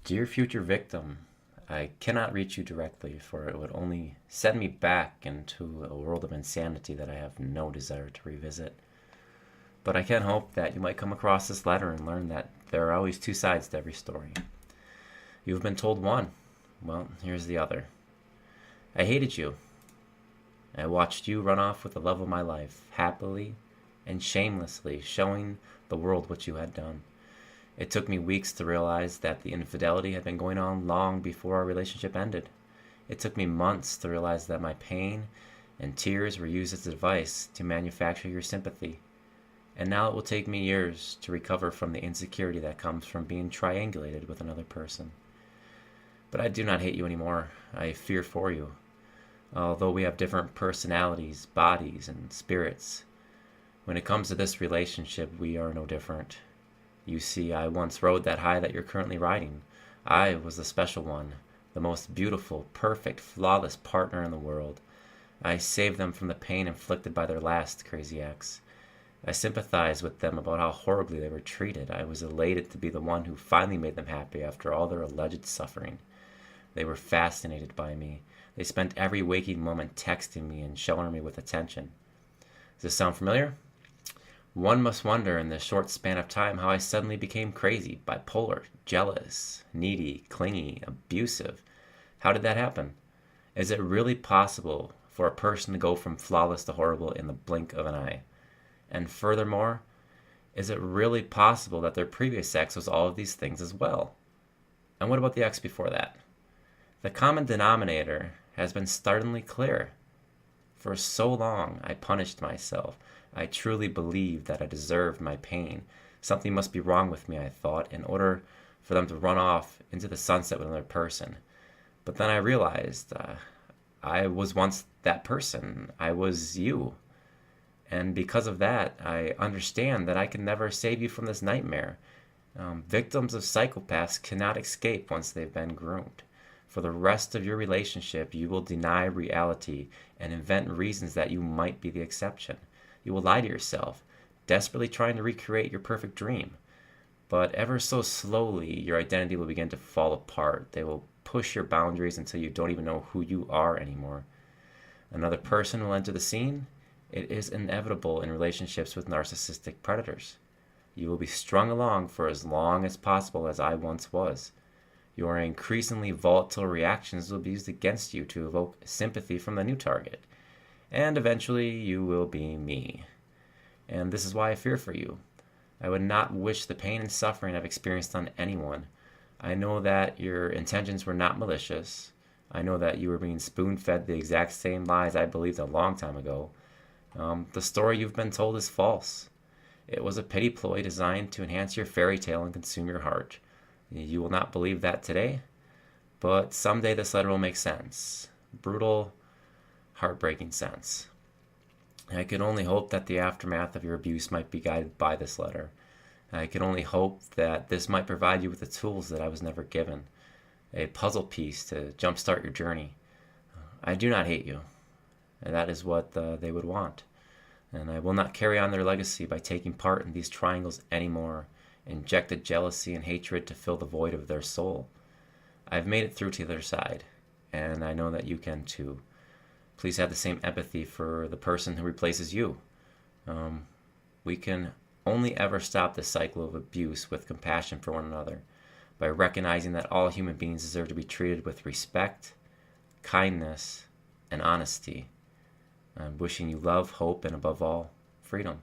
Dear future victim, I cannot reach you directly, for it would only send me back into a world of insanity that I have no desire to revisit. But I can hope that you might come across this letter and learn that there are always two sides to every story. You have been told one. Well, here's the other. I hated you. I watched you run off with the love of my life, happily and shamelessly showing the world what you had done. It took me weeks to realize that the infidelity had been going on long before our relationship ended. It took me months to realize that my pain and tears were used as a device to manufacture your sympathy. And now it will take me years to recover from the insecurity that comes from being triangulated with another person. But I do not hate you anymore. I fear for you. Although we have different personalities, bodies, and spirits, when it comes to this relationship, we are no different. You see, I once rode that high that you're currently riding. I was the special one, the most beautiful, perfect, flawless partner in the world. I saved them from the pain inflicted by their last crazy ex. I sympathized with them about how horribly they were treated. I was elated to be the one who finally made them happy after all their alleged suffering. They were fascinated by me. They spent every waking moment texting me and showering me with attention. Does this sound familiar? One must wonder in this short span of time how I suddenly became crazy, bipolar, jealous, needy, clingy, abusive. How did that happen? Is it really possible for a person to go from flawless to horrible in the blink of an eye? And furthermore, is it really possible that their previous ex was all of these things as well? And what about the ex before that? The common denominator has been startlingly clear. For so long, I punished myself. I truly believed that I deserved my pain. Something must be wrong with me, I thought, in order for them to run off into the sunset with another person. But then I realized I was once that person. I was you. And because of that, I understand that I can never save you from this nightmare. Victims of psychopaths cannot escape once they've been groomed. For the rest of your relationship, you will deny reality and invent reasons that you might be the exception. You will lie to yourself, desperately trying to recreate your perfect dream. But ever so slowly, your identity will begin to fall apart. They will push your boundaries until you don't even know who you are anymore. Another person will enter the scene. It is inevitable in relationships with narcissistic predators. You will be strung along for as long as possible, as I once was. Your increasingly volatile reactions will be used against you to evoke sympathy from the new target. And eventually you will be me. And this is why I fear for you. I would not wish the pain and suffering I've experienced on anyone. I know that your intentions were not malicious. I know that you were being spoon-fed the exact same lies I believed a long time ago. The story you've been told is false. It was a pity ploy designed to enhance your fairy tale and consume your heart. You will not believe that today, but someday this letter will make sense. Brutal, heartbreaking sense. I can only hope that the aftermath of your abuse might be guided by this letter. I can only hope that this might provide you with the tools that I was never given, a puzzle piece to jumpstart your journey. I do not hate you, and that is what they would want. And I will not carry on their legacy by taking part in these triangles anymore, injected jealousy and hatred to fill the void of their soul. I've made it through to the other side, and I know that you can too. Please have the same empathy for the person who replaces you. We can only ever stop the cycle of abuse with compassion for one another by recognizing that all human beings deserve to be treated with respect, kindness, and honesty. I'm wishing you love, hope, and above all, freedom.